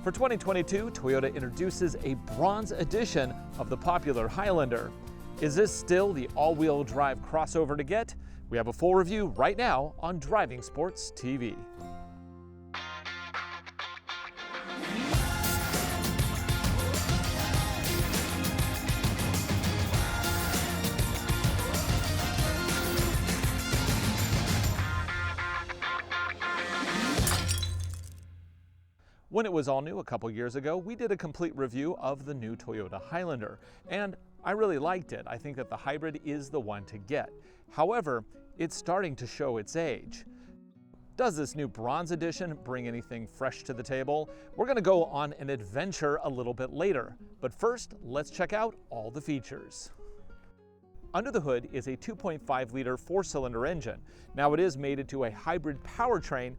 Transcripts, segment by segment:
For 2022, Toyota introduces a Bronze Edition of the popular Highlander. Is this still the all-wheel drive crossover to get? We have a full review right now on Driving Sports TV. When it was all new a couple years ago, we did a complete review of the new Toyota Highlander, and I really liked it. I think that the hybrid is the one to get. However, it's starting to show its age. Does this new Bronze Edition bring anything fresh to the table? We're going to go on an adventure a little bit later, but first, let's check out all the features. Under the hood is a 2.5-liter four-cylinder engine. Now it is mated to a hybrid powertrain,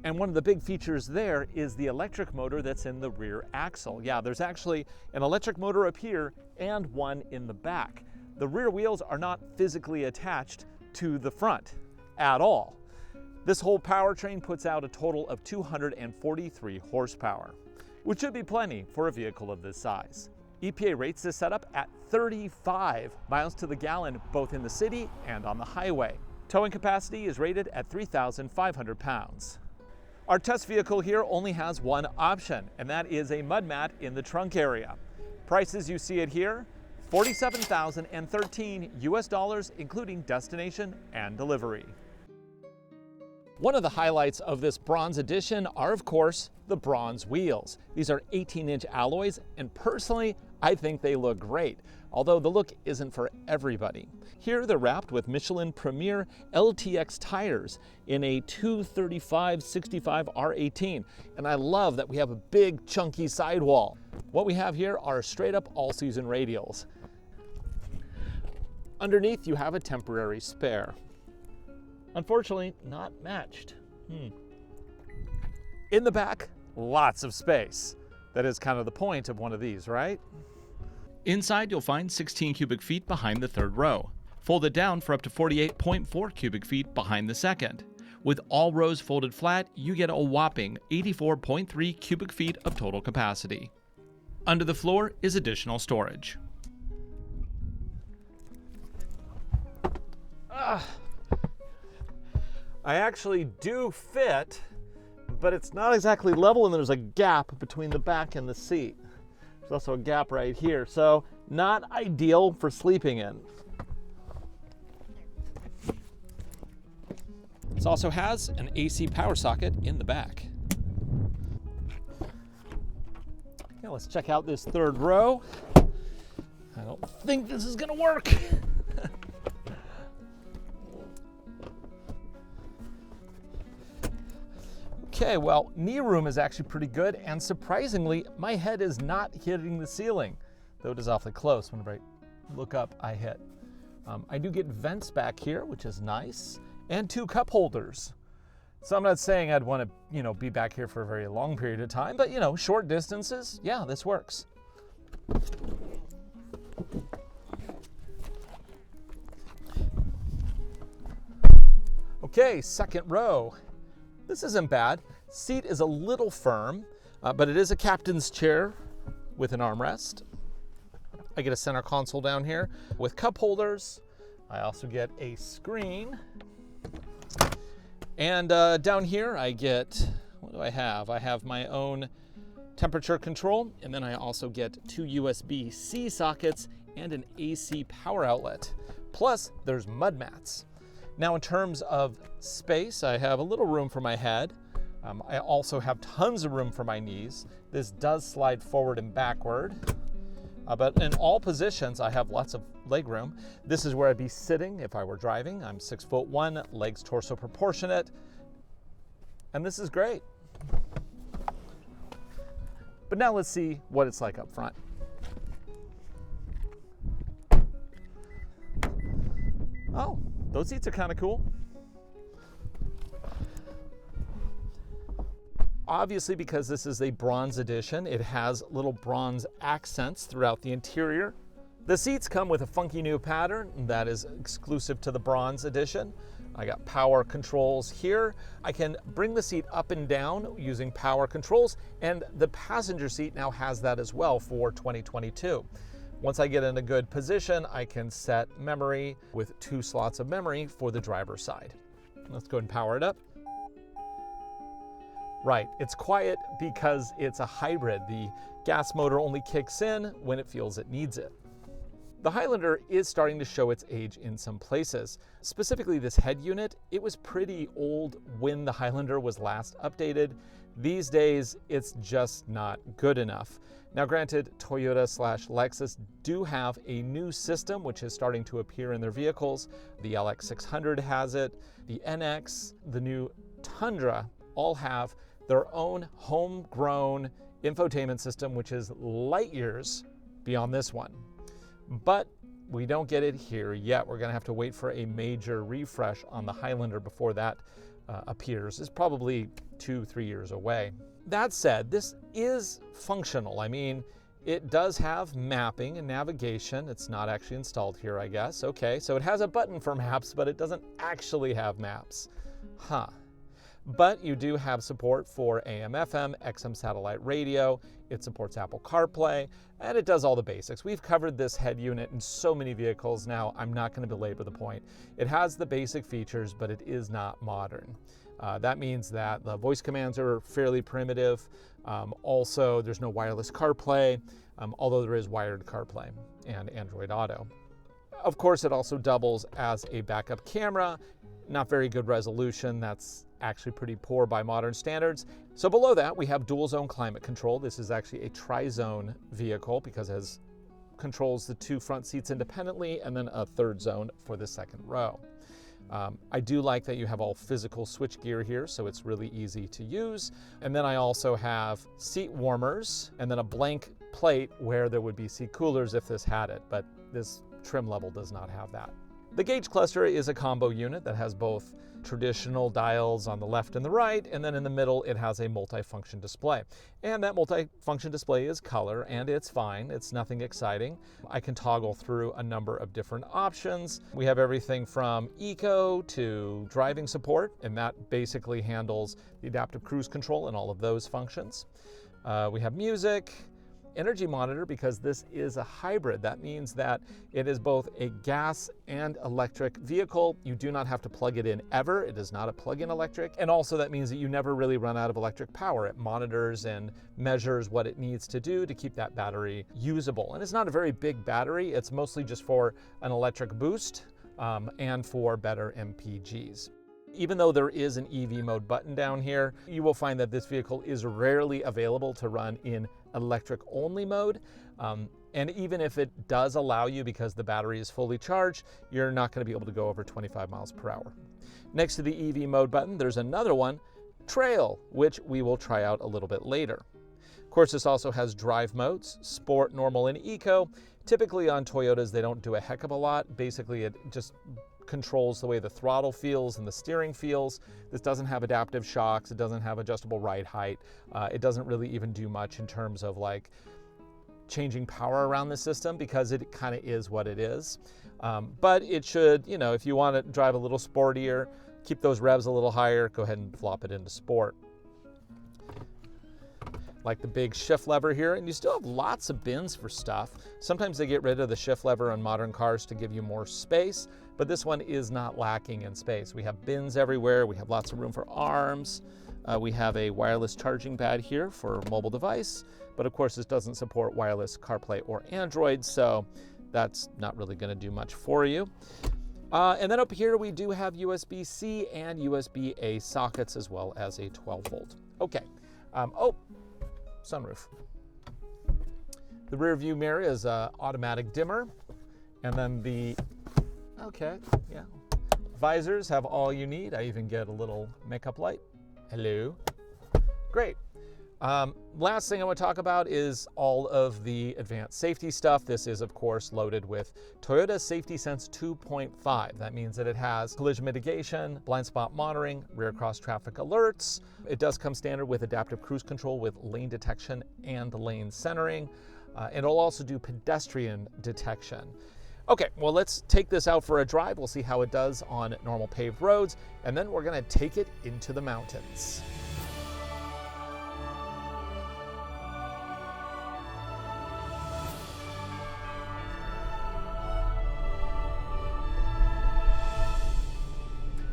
and one of the big features there is the electric motor that's in the rear axle. Yeah, there's actually an electric motor up here and one in the back. The rear wheels are not physically attached to the front at all. This whole powertrain puts out a total of 243 horsepower, which should be plenty for a vehicle of this size. EPA rates this setup at 35 miles to the gallon, both in the city and on the highway. Towing capacity is rated at 3,500 pounds. Our test vehicle here only has one option, and that is a mud mat in the trunk area. Prices, you see it here, $47,013 US, including destination and delivery. One of the highlights of this Bronze Edition are, of course, the bronze wheels. These are 18-inch alloys, and personally, I think they look great, although the look isn't for everybody. Here they're wrapped with Michelin Premier LTX tires in a 235/65 R18, and I love that we have a big chunky sidewall. What we have here are straight-up all-season radials. Underneath you have a temporary spare. Unfortunately, not matched. In the back, lots of space. That is kind of the point of one of these, right? Inside, you'll find 16 cubic feet behind the third row, folded down for up to 48.4 cubic feet behind the second. With all rows folded flat, you get a whopping 84.3 cubic feet of total capacity. Under the floor is additional storage. I actually do fit, but it's not exactly level, and there's a gap between the back and the seat. There's also a gap right here, so not ideal for sleeping in. This also has an AC power socket in the back. Okay, let's check out this third row. I don't think this is gonna work. Okay, well, knee room is actually pretty good, and surprisingly, my head is not hitting the ceiling, though it is awfully close. Whenever I look up, I hit. I do get vents back here, which is nice, and two cup holders. So I'm not saying I'd want to, be back here for a very long period of time, but, short distances, yeah, this works. Okay, second row. This isn't bad. Seat is a little firm, but it is a captain's chair with an armrest. I get a center console down here with cup holders. I also get a screen. And down here I get, what do I have? I have my own temperature control, and then I also get two USB-C sockets and an AC power outlet. Plus, there's mud mats. Now, in terms of space, I have a little room for my head. I also have tons of room for my knees. This does slide forward and backward. But in all positions, I have lots of leg room. This is where I'd be sitting if I were driving. I'm 6'1", legs torso proportionate. And this is great. But now let's see what it's like up front. Oh, those seats are kind of cool. Obviously, because this is a Bronze Edition, it has little bronze accents throughout the interior. The seats come with a funky new pattern that is exclusive to the Bronze Edition. I got power controls here. I can bring the seat up and down using power controls, and the passenger seat now has that as well for 2022. Once I get in a good position, I can set memory with 2 slots of memory for the driver's side. Let's go ahead and power it up. Right, it's quiet because it's a hybrid. The gas motor only kicks in when it feels it needs it. The Highlander is starting to show its age in some places. Specifically this head unit, it was pretty old when the Highlander was last updated. These days, it's just not good enough. Now granted, Toyota/Lexus do have a new system which is starting to appear in their vehicles. The LX600 has it, the NX, the new Tundra all have their own homegrown infotainment system which is light years beyond this one. But we don't get it here yet. We're going to have to wait for a major refresh on the Highlander before that appears. It's probably 2-3 years away. That said, this is functional. I mean, it does have mapping and navigation. It's not actually installed here, I guess. Okay, so it has a button for maps, but it doesn't actually have maps. Huh. But you do have support for AM, FM, XM satellite radio. It supports Apple CarPlay, and it does all the basics. We've covered this head unit in so many vehicles now, I'm not going to belabor the point. It has the basic features, but it is not modern. That means that the voice commands are fairly primitive. Also, there's no wireless CarPlay, although there is wired CarPlay and Android Auto. Of course, it also doubles as a backup camera. Not very good resolution. That's actually pretty poor by modern standards. So below that, we have dual zone climate control. This is actually a tri-zone vehicle because it controls the 2 front seats independently and then a 3rd zone for the 2nd row. I do like that you have all physical switch gear here, so it's really easy to use. And then I also have seat warmers and then a blank plate where there would be seat coolers if this had it, but this trim level does not have that. The gauge cluster is a combo unit that has both traditional dials on the left and the right, and then in the middle it has a multifunction display. And that multifunction display is color, and it's fine. It's nothing exciting. I can toggle through a number of different options. We have everything from eco to driving support, and that basically handles the adaptive cruise control and all of those functions. We have music, energy monitor, because this is a hybrid. That means that it is both a gas and electric vehicle. You do not have to plug it in ever. It is not a plug-in electric. And also that means that you never really run out of electric power. It monitors and measures what it needs to do to keep that battery usable. And it's not a very big battery. It's mostly just for an electric boost and for better MPGs. Even though there is an EV mode button down here, you will find that this vehicle is rarely available to run in electric only mode. And even if it does allow you, because the battery is fully charged, you're not going to be able to go over 25 miles per hour. Next to the EV mode button, there's another one, Trail, which we will try out a little bit later. Of course, this also has drive modes, Sport, Normal, and Eco. Typically on Toyotas, they don't do a heck of a lot. Basically, it just controls the way the throttle feels and the steering feels. This doesn't have adaptive shocks. It doesn't have adjustable ride height. It doesn't really even do much in terms of like changing power around the system because it kind of is what it is. But it should, you know, if you want to drive a little sportier, keep those revs a little higher, go ahead and flop it into sport. Like the big shift lever here, and you still have lots of bins for stuff. Sometimes they get rid of the shift lever on modern cars to give you more space, but this one is not lacking in space. We have bins everywhere. We have lots of room for arms. We have a wireless charging pad here for a mobile device, but of course this doesn't support wireless CarPlay or Android, so that's not really going to do much for you. And then up here we do have USB-C and USB-A sockets as well as a 12 volt. Okay. Sunroof. The rear view mirror is automatic dimmer, and then the visors have all you need. I even get a little makeup light. Hello. Great. Last thing I want to talk about is all of the advanced safety stuff. This is, of course, loaded with Toyota Safety Sense 2.5. That means that it has collision mitigation, blind spot monitoring, rear cross traffic alerts. It does come standard with adaptive cruise control with lane detection and lane centering. And it'll also do pedestrian detection. Okay, well, let's take this out for a drive. We'll see how it does on normal paved roads, and then we're gonna take it into the mountains.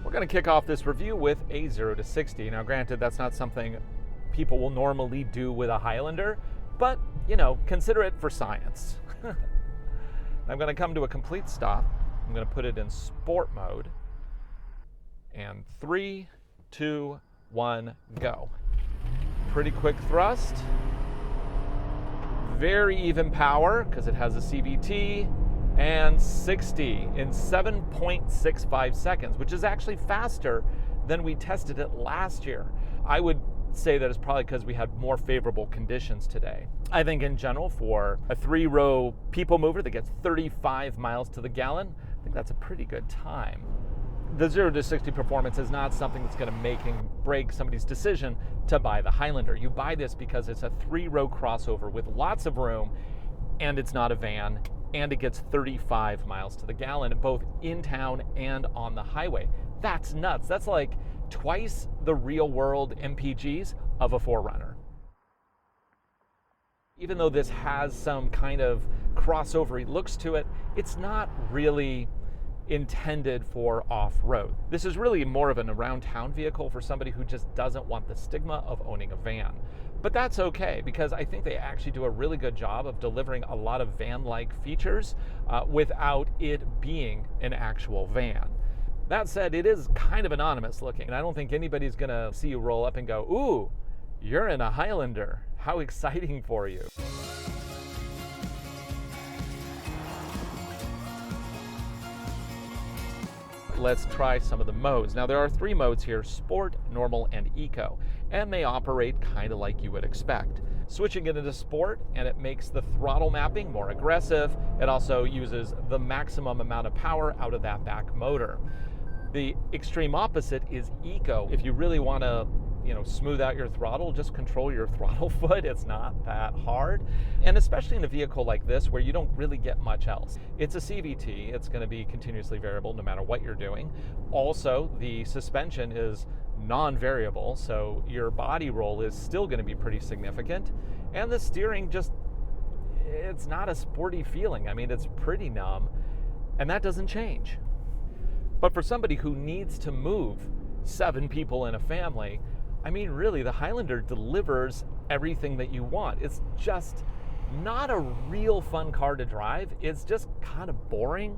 We're gonna kick off this review with a 0 to 60. Now, granted, that's not something people will normally do with a Highlander, but, you know, consider it for science. I'm going to come to a complete stop. I'm going to put it in sport mode. And 3, 2, 1, go. Pretty quick thrust. Very even power because it has a CVT. And 60 in 7.65 seconds, which is actually faster than we tested it last year. I would say that it's probably because we had more favorable conditions today. I think in general, for a 3-row people mover that gets 35 miles to the gallon, I think that's a pretty good time. The 0 to 60 performance is not something that's going to make and break somebody's decision to buy the Highlander. You buy this because it's a 3-row crossover with lots of room, and it's not a van, and it gets 35 miles to the gallon, both in town and on the highway. That's nuts. That's like twice the real world MPGs of a 4Runner. Even though this has some kind of crossover looks to it, it's not really intended for off-road. This is really more of an around town vehicle for somebody who just doesn't want the stigma of owning a van. But that's okay, because I think they actually do a really good job of delivering a lot of van-like features without it being an actual van. That said, it is kind of anonymous looking, and I don't think anybody's gonna see you roll up and go, ooh, you're in a Highlander. How exciting for you. Let's try some of the modes. Now, there are 3 modes here: Sport, Normal, and Eco, and they operate kind of like you would expect. Switching it into Sport, and it makes the throttle mapping more aggressive. It also uses the maximum amount of power out of that back motor. The extreme opposite is Eco. If you really want to, smooth out your throttle, just control your throttle foot. It's not that hard. And especially in a vehicle like this where you don't really get much else. It's a CVT. It's going to be continuously variable no matter what you're doing. Also, the suspension is non-variable, so your body roll is still going to be pretty significant. And the steering it's not a sporty feeling. I mean, it's pretty numb, and that doesn't change. But for somebody who needs to move 7 people in a family, I mean, really, the Highlander delivers everything that you want. It's just not a real fun car to drive. It's just kind of boring,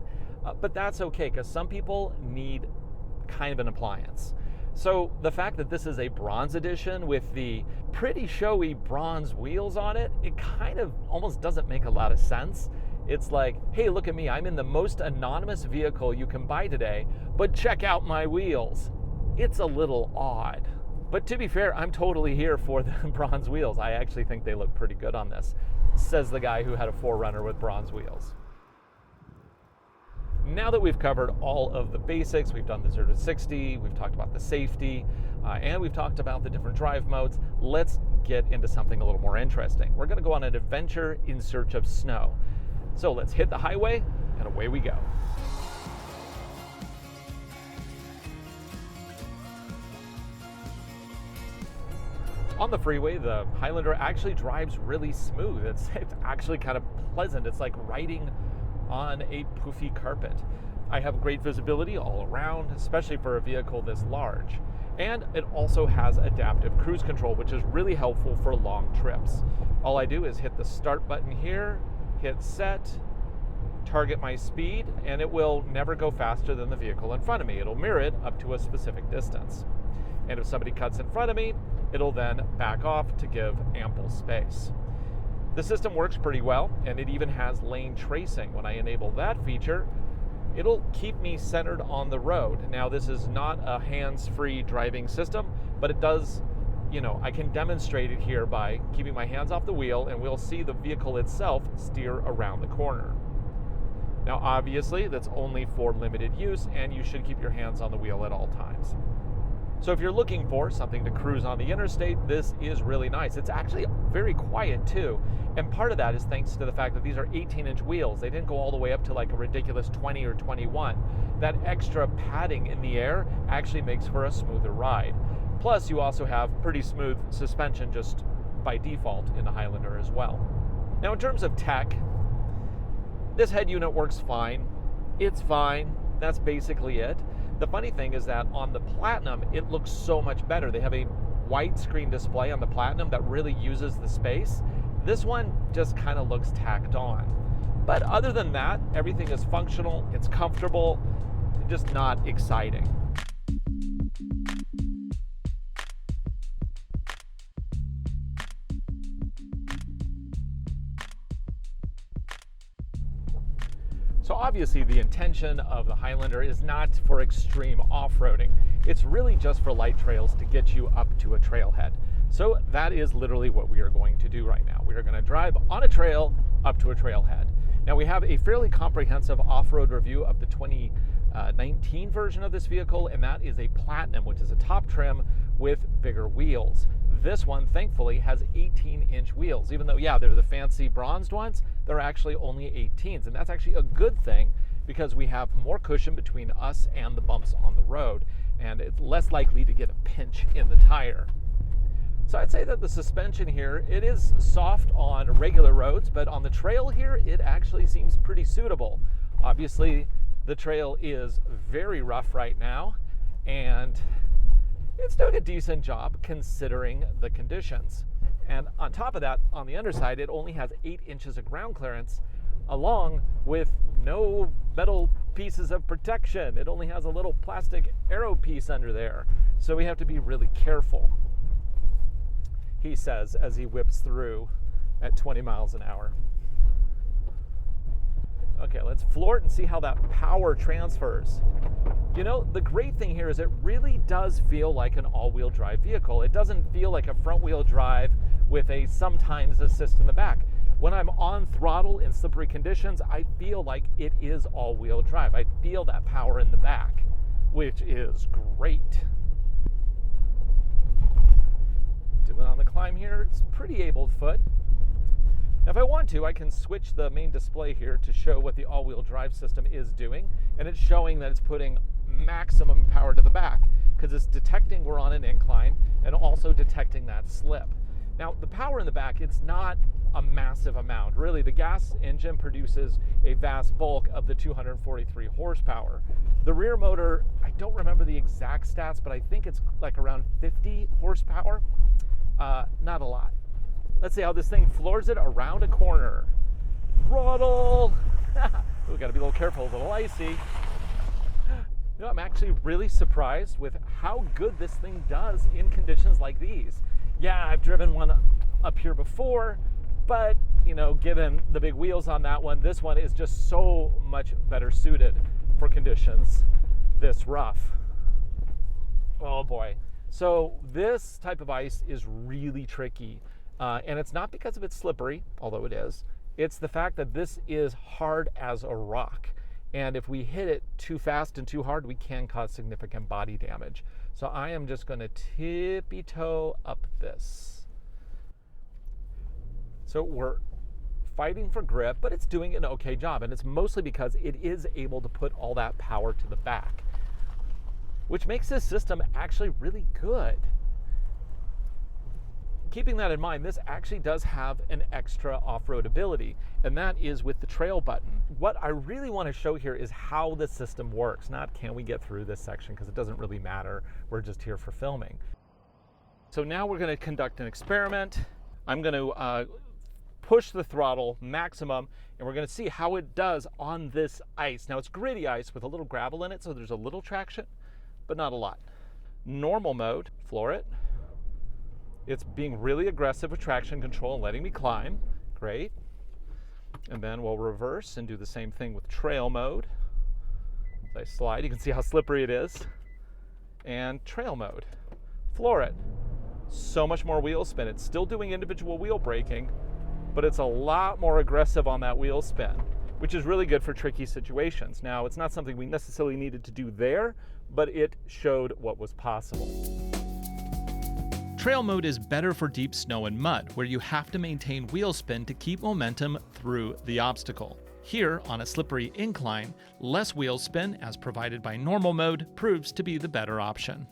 but that's okay, because some people need kind of an appliance. So the fact that this is a Bronze Edition with the pretty showy bronze wheels on it, it kind of almost doesn't make a lot of sense. It's like, hey, look at me, I'm in the most anonymous vehicle you can buy today, but check out my wheels. It's a little odd. But to be fair, I'm totally here for the bronze wheels. I actually think they look pretty good on this, says the guy who had a 4Runner with bronze wheels. Now that we've covered all of the basics, we've done the 0 to 60, we've talked about the safety, and we've talked about the different drive modes, let's get into something a little more interesting. We're going to go on an adventure in search of snow. So let's hit the highway, and away we go. On the freeway, the Highlander actually drives really smooth. It's actually kind of pleasant. It's like riding on a poofy carpet. I have great visibility all around, especially for a vehicle this large. And it also has adaptive cruise control, which is really helpful for long trips. All I do is hit the start button here, hit set, target my speed, and it will never go faster than the vehicle in front of me. It'll mirror it up to a specific distance. And if somebody cuts in front of me, it'll then back off to give ample space. The system works pretty well, and it even has lane tracing. When I enable that feature, it'll keep me centered on the road. Now, this is not a hands-free driving system, but it does, I can demonstrate it here by keeping my hands off the wheel, and we'll see the vehicle itself steer around the corner. Now, obviously, that's only for limited use, and you should keep your hands on the wheel at all times. So if you're looking for something to cruise on the interstate, this is really nice. It's actually very quiet too, And part of that is thanks to the fact that these are 18-inch wheels. They didn't go all the way up to like a ridiculous 20 or 21. That extra padding in the air actually makes for a smoother ride. Plus, you also have pretty smooth suspension just by default in the Highlander as well. Now, in terms of tech, this head unit works fine. It's fine. That's basically it. The funny thing is that on the Platinum, it looks so much better. They have a widescreen display on the Platinum that really uses the space. This one just kind of looks tacked on. But other than that, everything is functional, it's comfortable, just not exciting. So obviously the intention of the Highlander is not for extreme off-roading. It's really just for light trails to get you up to a trailhead. So that is literally what we are going to do right now. We are going to drive on a trail up to a trailhead. Now we have a fairly comprehensive off-road review of the 2019 version of this vehicle, and that is a Platinum, which is a top trim with bigger wheels. This one, thankfully, has 18-inch wheels. Even though, yeah, they're the fancy bronzed ones, they're actually only 18s. And that's actually a good thing because we have more cushion between us and the bumps on the road, and it's less likely to get a pinch in the tire. So I'd say that the suspension here, it is soft on regular roads, but on the trail here, it actually seems pretty suitable. Obviously, the trail is very rough right now, and it's doing a decent job considering the conditions. And on top of that, on the underside, it only has 8 inches of ground clearance, along with no metal pieces of protection. It only has a little plastic arrow piece under there. So we have to be really careful, he says as he whips through at 20 miles an hour. Okay, let's floor it and see how that power transfers. You know, the great thing here is it really does feel like an all-wheel drive vehicle. It doesn't feel like a front-wheel drive with a sometimes assist in the back. When I'm on throttle in slippery conditions, I feel like it is all-wheel drive. I feel that power in the back, which is great. Doing on the climb here, it's pretty able foot. Now, if I want to, I can switch the main display here to show what the all-wheel drive system is doing, and it's showing that it's putting maximum power to the back because it's detecting we're on an incline and also detecting that slip. Now, the power in the back, it's not a massive amount. Really, the gas engine produces a vast bulk of the 243 horsepower. The rear motor, I don't remember the exact stats, but I think it's like around 50 horsepower. Not a lot. Let's see how this thing floors it around a corner. Throttle! We gotta be a little careful, a little icy. You know, I'm actually really surprised with how good this thing does in conditions like these. Yeah, I've driven one up here before, but, you know, given the big wheels on that one, this one is just so much better suited for conditions this rough. Oh boy. So this type of ice is really tricky. And it's not because of it's slippery, although it is. It's the fact that this is hard as a rock. And if we hit it too fast and too hard, we can cause significant body damage. So I am just going to tippy-toe up this. So we're fighting for grip, but it's doing an okay job. And it's mostly because it is able to put all that power to the back, which makes this system actually really good. Keeping that in mind, this actually does have an extra off-road ability, and that is with the trail button. What I really want to show here is how the system works, not can we get through this section, because it doesn't really matter. We're just here for filming. So now we're going to conduct an experiment. I'm going to push the throttle maximum, and we're going to see how it does on this ice. Now it's gritty ice with a little gravel in it, so there's a little traction, but not a lot. Normal mode, floor it. It's being really aggressive with traction control and letting me climb. Great. And then we'll reverse and do the same thing with trail mode. As I slide, you can see how slippery it is. And trail mode. Floor it. So much more wheel spin. It's still doing individual wheel braking, but it's a lot more aggressive on that wheel spin, which is really good for tricky situations. Now, it's not something we necessarily needed to do there, but it showed what was possible. Trail mode is better for deep snow and mud, where you have to maintain wheel spin to keep momentum through the obstacle. Here, on a slippery incline, less wheel spin, as provided by normal mode, proves to be the better option.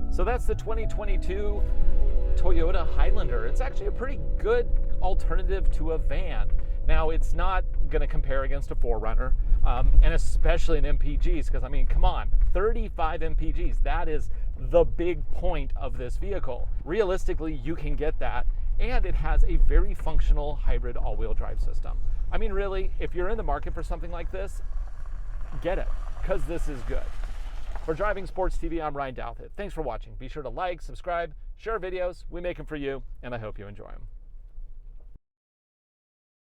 So that's the 2022 Toyota Highlander. It's actually a pretty good alternative to a van. Now, it's not going to compare against a 4Runner, and especially in MPGs, because I mean, come on, 35 MPGs, that is the big point of this vehicle. Realistically, you can get that, and it has a very functional hybrid all-wheel drive system. I mean, really, if you're in the market for something like this, get it, because this is good. For Driving Sports TV, I'm Ryan Douthit. Thanks for watching. Be sure to like, subscribe, share videos. We make them for you, and I hope you enjoy them.